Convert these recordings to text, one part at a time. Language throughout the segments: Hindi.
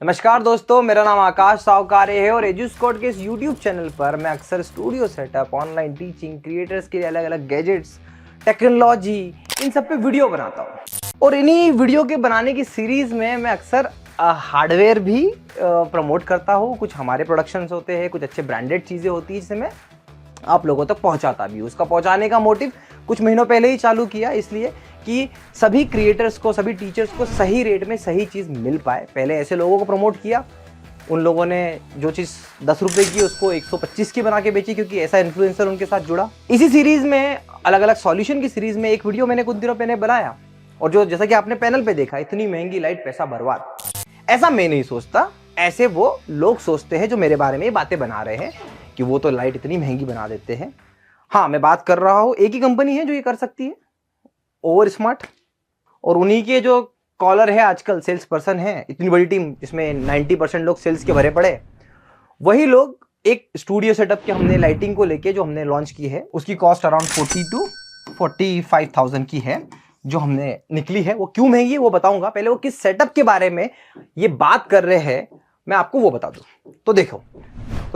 नमस्कार दोस्तों, मेरा नाम आकाश सावकारे है और एजुस्कॉट के इस YouTube चैनल पर मैं अक्सर studio setup, online teaching, creators के लिए अलग अलग गैजेट्स, टेक्नोलॉजी, इन सब पे वीडियो बनाता हूँ। और इन्हीं वीडियो के बनाने की सीरीज में मैं अक्सर हार्डवेयर भी प्रमोट करता हूँ। कुछ हमारे प्रोडक्शंस होते हैं, कुछ अच्छे ब्रांडेड चीज़ें होती हैं जिसे मैं आप लोगों तक पहुँचाता भी हूँ। उसका पहुँचाने का मोटिव कुछ महीनों पहले ही चालू किया, इसलिए कि सभी क्रिएटर्स को, सभी टीचर्स को सही रेट में सही चीज़ मिल पाए। पहले ऐसे लोगों को प्रमोट किया, उन लोगों ने जो चीज़ 10 रुपये की उसको 125 की बना के बेची, क्योंकि ऐसा इन्फ्लुएंसर उनके साथ जुड़ा। इसी सीरीज़ में, अलग अलग सॉल्यूशन की सीरीज़ में एक वीडियो मैंने कुछ दिनों पहले बनाया, और जो जैसा कि आपने पैनल पे देखा, इतनी महंगी लाइट पैसा बर्बाद, ऐसा मैं नहीं सोचता। ऐसे वो लोग सोचते हैं जो मेरे बारे में ये बातें बना रहे हैं कि वो तो लाइट इतनी महंगी बना देते हैं। हाँ, मैं बात कर रहा हूँ, एक ही कंपनी है जो ये कर सकती है, ओवर स्मार्ट। और उन्हीं के जो कॉलर है आजकल, सेल्स पर्सन है, इतनी बड़ी टीम जिसमें 90% लोग सेल्स के भरे पड़े, वही लोग एक स्टूडियो सेटअप के हमने लाइटिंग को लेके जो हमने लॉन्च की है, उसकी कॉस्ट अराउंड 40 to 45,000 की है जो हमने निकली है। वो क्यों महंगी है वो बताऊंगा, पहले वो किस सेटअप के बारे में ये बात कर रहे हैं मैं आपको वो बता दूं। तो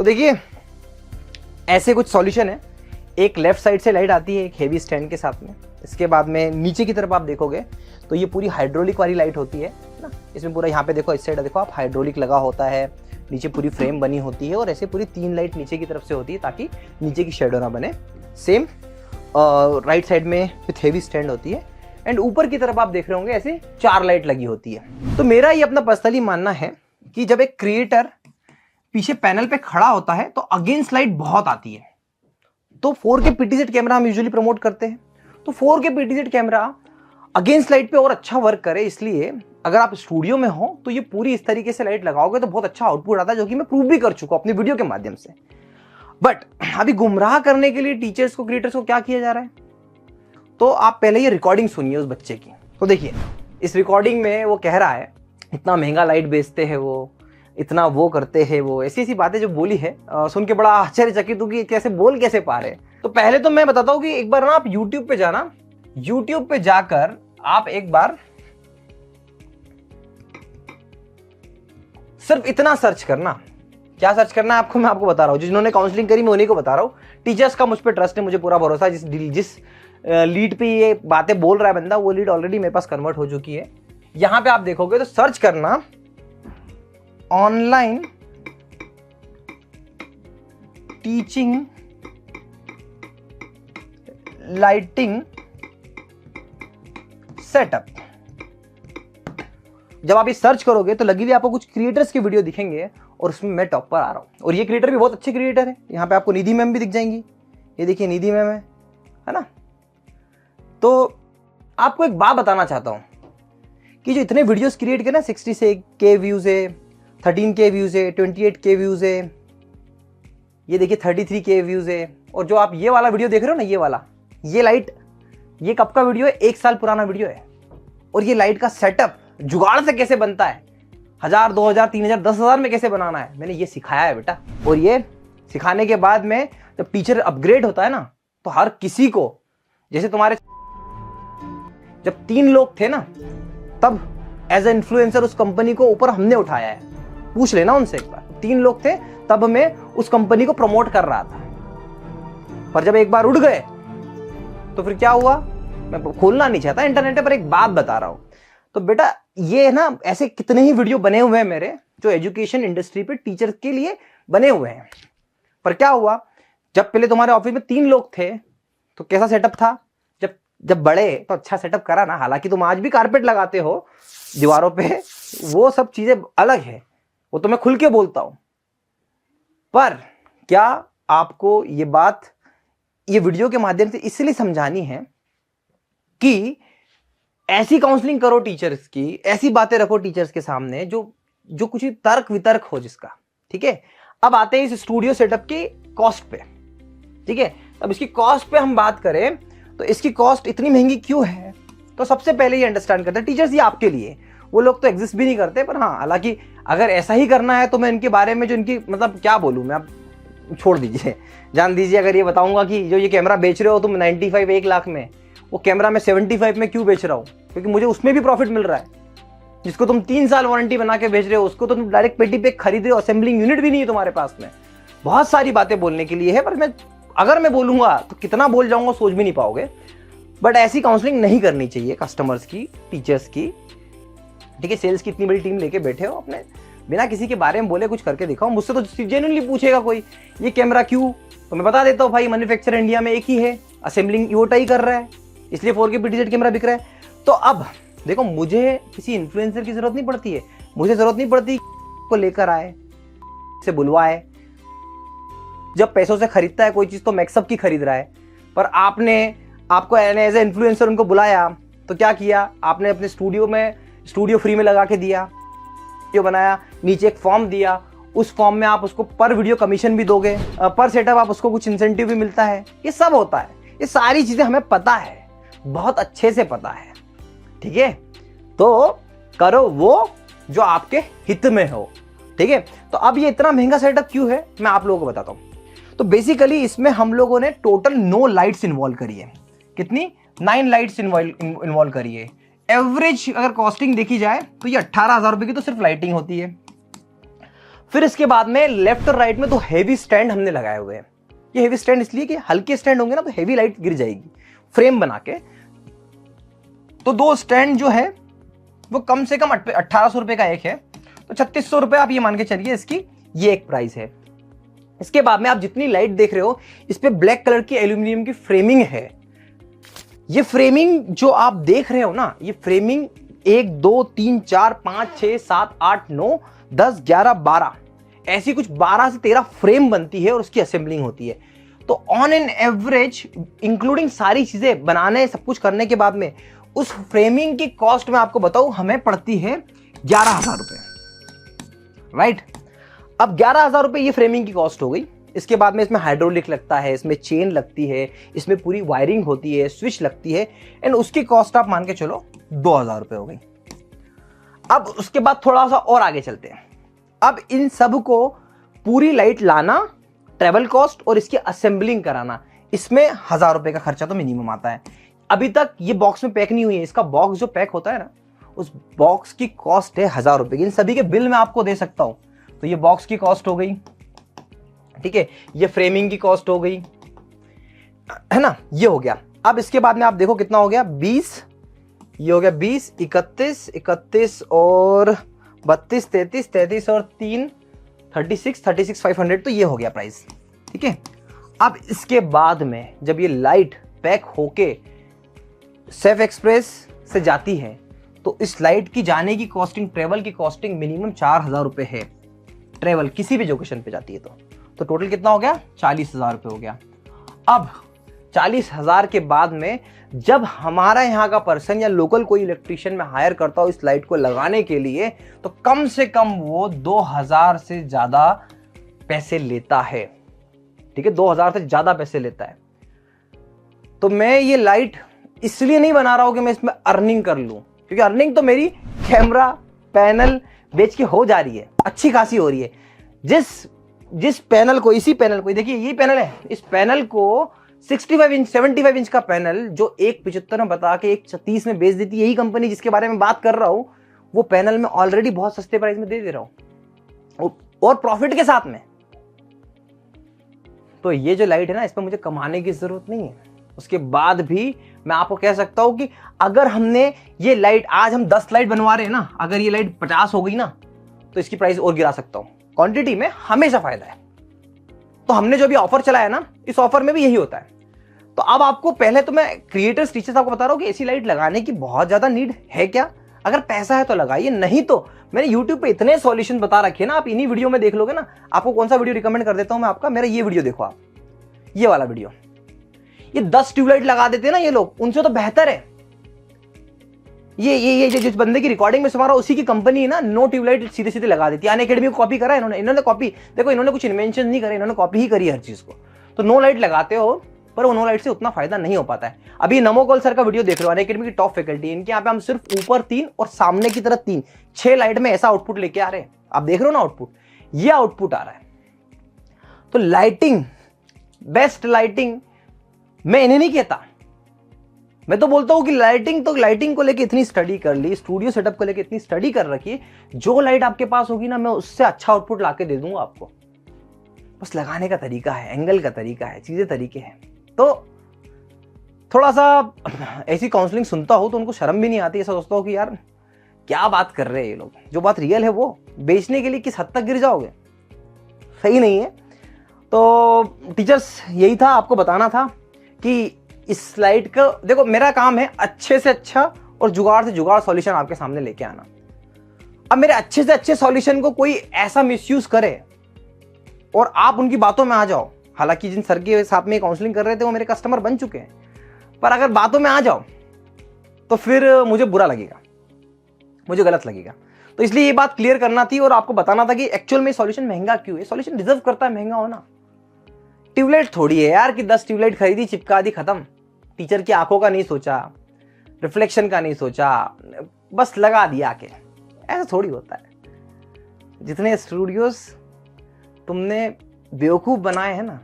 देखिए, ऐसे कुछ सॉल्यूशन है। एक लेफ्ट साइड से लाइट आती है एक हेवी स्टैंड के साथ में। इसके बाद में नीचे की तरफ आप देखोगे तो ये पूरी हाइड्रोलिक वाली लाइट होती है ना। इसमें पूरा, यहाँ पे देखो, इस साइड देखो आप, हाइड्रोलिक लगा होता है, नीचे पूरी फ्रेम बनी होती है, और ऐसे पूरी 3 लाइट नीचे की तरफ से होती है ताकि नीचे की शेडो ना बने। सेम राइट साइड में विथ हेवी स्टैंड होती है, एंड ऊपर की तरफ आप देख रहे होंगे ऐसे 4 लाइट लगी होती है। तो मेरा ये अपना पर्सनली मानना है कि जब एक क्रिएटर पीछे पैनल पे खड़ा होता है तो अगेंस्ट लाइट बहुत आती है। तो 4K PTZ कैमरा हम यूजुअली प्रमोट करते हैं, तो 4K PTZ camera against light पे और अच्छा वर्क करे। इसलिए अगर आप स्टूडियो में हो तो ये पूरी इस तरीके से लाइट लगाओगे तो बहुत अच्छा आउटपुट आता है, जो कि मैं प्रूव भी कर चुका हूं अपनी वीडियो के माध्यम से। बट अभी गुमराह करने के लिए टीचर्स को, क्रिएटर्स को क्या किया जा रहा है, तो आप पहले ये रिकॉर्डिंग सुनिए उस बच्चे की। तो देखिए, इस रिकॉर्डिंग में वो कह रहा है इतना महंगा लाइट बेचते हैं वो, इतना वो करते हैं वो, ऐसी ऐसी बातें जो बोली है, सुन के बड़ा आश्चर्यचकित हूं कि कैसे बोल कैसे पा रहे। तो पहले तो मैं बताता हूं कि एक बार ना आप YouTube पे जाना, YouTube पे जाकर आप एक बार सिर्फ इतना सर्च करना। क्या सर्च करना है आपको, मैं आपको बता रहा हूं, जिन्होंने काउंसलिंग करी मैं उन्हीं को बता रहा हूं। टीचर्स का मुझ पर ट्रस्ट है, मुझे पूरा भरोसा है। जिस लीड पे ये बातें बोल रहा है बंदा, वो लीड ऑलरेडी मेरे पास कन्वर्ट हो चुकी है। यहां पे आप देखोगे तो सर्च करना ऑनलाइन टीचिंग लाइटिंग सेटअप। जब आप ये सर्च करोगे तो लगी हुई आपको कुछ क्रिएटर्स की वीडियो दिखेंगे, और उसमें मैं टॉप पर आ रहा हूं। और ये क्रिएटर भी बहुत अच्छे क्रिएटर है। यहां पे आपको निधि मैम भी दिख जाएंगी, ये देखिए निधि मैम है ना। तो आपको एक बात बताना चाहता हूं कि जो इतने वीडियोस क्रिएट करे ना, 60K व्यूज है, 13K व्यूज है, 28K व्यूज है, ये देखिए 33K व्यूज है। और जो आप ये वाला वीडियो देख रहे हो ना, ये वाला, ये लाइट, ये कब का वीडियो है, 1 साल पुराना वीडियो है। और ये लाइट का सेटअप जुगाड़ से कैसे बनता है, 1000, 2000, 3000, 10,000 में कैसे बनाना है, मैंने ये सिखाया है बेटा। और ये सिखाने के बाद में जब टीचर अपग्रेड होता है ना, तो हर किसी को, जैसे तुम्हारे जब 3 लोग थे ना, तब एज ए इन्फ्लुएंसर उस कंपनी को ऊपर हमने उठाया है। पूछ लेना उनसे एक बार, 3 लोग थे तब मैं उस कंपनी को प्रमोट कर रहा था। पर जब एक बार उड़ गए तो फिर क्या हुआ, मैं खोलना नहीं चाहता इंटरनेट पर, एक बात बता रहा हूं। तो बेटा ये ना, ऐसे कितने ही वीडियो बने हुए हैं मेरे, जो एजुकेशन इंडस्ट्री पे टीचर के लिए बने हुए हैं। पर क्या हुआ, जब पहले तुम्हारे ऑफिस में 3 लोग थे तो कैसा सेटअप था, जब बड़े तो अच्छा सेटअप करा ना। हालांकि तुम आज भी कारपेट लगाते हो दीवारों पे, वो सब चीजें अलग है, वो तो मैं खुल के बोलता हूं। पर क्या आपको ये बात, ये वीडियो के माध्यम से इसलिए समझानी है कि ऐसी काउंसलिंग करो टीचर्स की, ऐसी बातें रखो टीचर्स के सामने जो कुछ तर्क वितर्क हो जिसका। ठीक है, अब आते हैं इस स्टूडियो सेटअप की कॉस्ट पे। ठीक है, अब इसकी कॉस्ट पे हम बात करें तो इसकी कॉस्ट इतनी महंगी क्यों है, तो सबसे पहले ये अंडरस्टैंड करते हैं टीचर्स, ये आपके लिए, वो लोग तो एग्जिस्ट भी नहीं करते। पर हाँ, हालांकि अगर ऐसा ही करना है तो मैं इनके बारे में, जो इनकी मतलब क्या बोलूं मैं, आप छोड़ दीजिए, जान दीजिए। अगर ये बताऊंगा कि जो ये कैमरा बेच रहे हो तुम 95, 1 लाख में, वो कैमरा मैं 75 में क्यों बेच रहा हूं, क्योंकि मुझे उसमें भी प्रॉफिट मिल रहा है। जिसको तुम 3 साल वारंटी बना के भेज रहे हो, उसको तो तुम डायरेक्ट पेटी पे खरीद रहे हो, असेंबलिंग यूनिट भी नहीं है तुम्हारे पास में। बहुत सारी बातें बोलने के लिए है, पर अगर मैं बोलूंगा तो कितना बोल जाऊंगा सोच भी नहीं पाओगे। बट ऐसी काउंसलिंग नहीं करनी चाहिए कस्टमर्स की, टीचर्स की, ठीक है। सेल्स की इतनी बड़ी टीम लेके बैठे हो, अपने बिना किसी के बारे में बोले कुछ करके दिखाओ। मुझसे तो जेन्युइनली पूछेगा कोई ये कैमरा क्यों, तो मैं बता देता हूँ भाई मैन्युफैक्चर इंडिया में एक ही है, असेंबलिंग इवोटा ही कर रहा है, इसलिए 4K PTZ कैमरा बिक रहा है। तो अब देखो, मुझे किसी इन्फ्लुएंसर की जरूरत नहीं पड़ती है, मुझे जरूरत नहीं पड़ती को लेकर आए, से बुलवाए। जब पैसों से खरीदता है कोई चीज तो मैक्सअप की खरीद रहा है, पर आपको एज ए इन्फ्लुएंसर उनको बुलाया तो क्या किया आपने, अपने स्टूडियो फ्री में लगा के दिया, वीडियो बनाया, नीचे एक फॉर्म दिया, उस फॉर्म में आप उसको पर वीडियो कमीशन भी दोगे, पर सेटअप आप उसको कुछ इंसेंटिव भी मिलता है। ये सब होता है, ये सारी चीजें हमें पता है, बहुत अच्छे से पता है, ठीक है। तो करो वो जो आपके हित में हो, ठीक है। तो अब ये इतना महंगा सेटअप क्यों है, मैं आप लोगों को बताता हूं। तो बेसिकली इसमें हम लोगों ने टोटल 9 लाइट्स इन्वॉल्व करी है। कितनी? 9 लाइट्स इन्वॉल्व करी है। एवरेज अगर कॉस्टिंग देखी जाए तो ये 18,000 रुपए की तो सिर्फ लाइटिंग होती है। फिर इसके बाद में लेफ्ट और राइट में तो हेवी स्टैंड हमने लगाए हुए हैं। ये हेवी स्टैंड इसलिए कि हल्के स्टैंड होंगे ना तो हेवी लाइट गिर जाएगी, फ्रेम बना के। तो 2 स्टैंड जो है वो कम से कम 1800 रुपए का एक है, तो 3600 रुपए आप ये मान के चलिए इसकी, ये एक प्राइस है। इसके बाद में आप जितनी लाइट देख रहे हो इस पे ब्लैक कलर की एल्यूमिनियम की फ्रेमिंग है। ये फ्रेमिंग जो आप देख रहे हो ना, ये फ्रेमिंग 1 2 3 4 5 6 7 8 9 10 11 12 ऐसी कुछ 12 से 13 फ्रेम बनती है और उसकी असेंबलिंग होती है। तो ऑन एन एवरेज इंक्लूडिंग सारी चीजें बनाने, सब कुछ करने के बाद में उस फ्रेमिंग की कॉस्ट मैं आपको बताऊं हमें पड़ती है 11,000 रुपए, राइट। अब 11,000 रुपए ये फ्रेमिंग की कॉस्ट हो गई। इसके बाद में इसमें हाइड्रोलिक लगता है, इसमें चेन लगती है, इसमें पूरी वायरिंग होती है, स्विच लगती है, एंड उसकी कॉस्ट आप मान के चलो 2,000 रुपए हो गई। अब उसके बाद थोड़ा सा और आगे चलते हैं। अब इन सब को पूरी लाइट लाना, ट्रेवल कॉस्ट और इसकी असेंबलिंग कराना, इसमें 1,000 रुपए का खर्चा तो मिनिमम आता है। अभी तक ये बॉक्स में पैक नहीं हुई है, इसका बॉक्स जो पैक होता है ना, उस बॉक्स की कॉस्ट है 1,000 रुपए की। इन सभी के बिल मैं आपको दे सकता हूं। तो ये बॉक्स की कॉस्ट हो गई, ठीक है, ये फ्रेमिंग की कॉस्ट हो गई, है ना, ये हो गया। अब इसके बाद में आप देखो कितना हो गया, 20, ये हो गया 20, 31 और 32, 33 और 3 36,500, तो ये हो गया प्राइस, ठीक है। अब इसके बाद में जब ये लाइट पैक होके सेफ एक्सप्रेस से जाती है तो इस लाइट की जाने की कॉस्टिंग, ट्रेवल की कॉस्टिंग मिनिमम 4,000 रुपए है। ट्रेवल किसी भी लोकेशन पे जाती है तो टोटल कितना हो गया, 40,000 रुपए हो गया। अब 40,000 के बाद में जब हमारा यहाँ का पर्सन या लोकल कोई इलेक्ट्रिशियन में हायर करता हो इस लाइट को लगाने के लिए, तो कम से कम वो 2,000 से ज्यादा पैसे लेता है, ठीक है, 2,000 से ज्यादा पैसे लेता है। तो मैं ये लाइट इसलिए नहीं बना रहा हूं कि मैं इसमें अर्निंग कर लूं, क्योंकि अर्निंग तो मेरी कैमरा पैनल बेच के हो जा रही है, अच्छी खासी हो रही है। जिस पैनल को, इसी पैनल को, देखिए ये पैनल है, इस पैनल को 65 इंच 75 इंच का पैनल जो 175 में बता के 130 में बेच देती है यही कंपनी जिसके बारे में बात कर रहा हूं, वो पैनल में ऑलरेडी बहुत सस्ते प्राइस में दे रहा हूं और प्रॉफिट के साथ में। तो ये जो लाइट है ना, इस पर मुझे कमाने की जरूरत नहीं है। उसके बाद भी मैं आपको कह सकता हूं कि अगर हमने ये लाइट, आज हम 10 लाइट बनवा रहे हैं ना, अगर ये लाइट 50 हो गई ना तो इसकी प्राइस और गिरा सकता हूं। क्वांटिटी में हमेशा फायदा है। तो हमने जो भी ऑफर चलाया ना, इस ऑफर में भी यही होता है। तो अब आपको, पहले तो मैं क्रिएटर्स टीचर्स आपको बता रहा हूं कि ऐसी लाइट लगाने की बहुत ज्यादा नीड है क्या? अगर पैसा है तो लगाइए, नहीं तो मैंने YouTube पे इतने सॉल्यूशन बता रखे ना, आप इन्हीं वीडियो में देख लोगे ना। आपको कौन सा वीडियो रिकमेंड कर देता हूं मैं आपका, मेरा ये वीडियो देखो आप, ये वाला वीडियो। ये 10 ट्यूबलाइट लगा देते हैं ना ये लोग, उनसे तो बेहतर है ये जिस बंदे की रिकॉर्डिंग में सुना उसी की कंपनी है ना, 9 ट्यूबलाइट सीधे सीधे लगा देती है। अनअकैडमी को कॉपी करा इन्होंने कॉपी, देखो इन्होंने कुछ इन्वेंशन नहीं करे, इन्होंने कॉपी ही करी है हर चीज को। तो 9 लाइट लगाते हो, पर वो 9 लाइट से उतना फायदा नहीं हो पाता है। अभी नमोकोल सर का वीडियो देख रहे हो, अनअकैडमी की टॉप फैकल्टी, इनके यहाँ पे हम सिर्फ ऊपर 3 और सामने की तरफ 3, 6 लाइट में ऐसा आउटपुट लेके आ रहे हैं। आप देख रहे हो ना आउटपुट, ये आउटपुट आ रहा है। तो लाइटिंग, बेस्ट लाइटिंग मैं इन्हें नहीं कहता, मैं तो बोलता हूँ कि लाइटिंग को लेके इतनी स्टडी कर ली, स्टूडियो सेटअप को लेके इतनी स्टडी कर रखी, जो लाइट आपके पास होगी ना, मैं उससे अच्छा आउटपुट लाके दे दूंगा आपको। बस लगाने का तरीका है, एंगल का तरीका है, चीजें तरीके हैं। तो थोड़ा सा ऐसी काउंसलिंग सुनता हो तो उनको शर्म भी नहीं आती, ऐसा सोचता हो कि यार क्या बात कर रहे हैं ये लोग, जो बात रियल है वो बेचने के लिए किस हद तक गिर जाओगे, सही नहीं है। तो टीचर्स यही था, आपको बताना था कि इस स्लाइड का देखो, मेरा काम है अच्छे से अच्छा और जुगाड़ से जुगाड़ सॉल्यूशन आपके सामने लेके आना। अब मेरे अच्छे से अच्छे सॉल्यूशन को कोई ऐसा मिसयूज करे और आप उनकी बातों में आ जाओ, हालांकि जिन सर के साथ में काउंसलिंग कर रहे थे वो मेरे कस्टमर बन चुके हैं, पर अगर बातों में आ जाओ तो फिर मुझे बुरा लगेगा, मुझे गलत लगेगा। तो इसलिए ये बात क्लियर करना थी और आपको बताना था कि एक्चुअल में सॉल्यूशन महंगा क्यों है, सॉल्यूशन डिजर्व करता है महंगा होना। ट्यूबलाइट थोड़ी है यार कि 10 ट्यूबलाइट खरीदी, चिपका दी, खत्म। टीचर की आंखों का नहीं सोचा, रिफ्लेक्शन का नहीं सोचा, बस लगा दिया के, ऐसा थोड़ी होता है। जितने स्टूडियोज तुमने बेवकूफ बनाए हैं ना,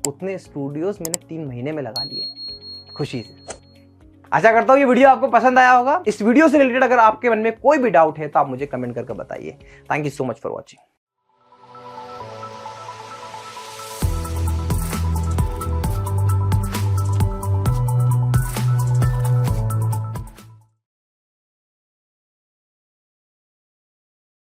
उतने स्टूडियोज मैंने 3 महीने में लगा लिए खुशी से। आशा करता हूँ ये वीडियो आपको पसंद आया होगा। इस वीडियो से रिलेटेड अगर आपके मन में कोई भी डाउट है तो आप मुझे कमेंट करके बताइए। Thank you so much for watching.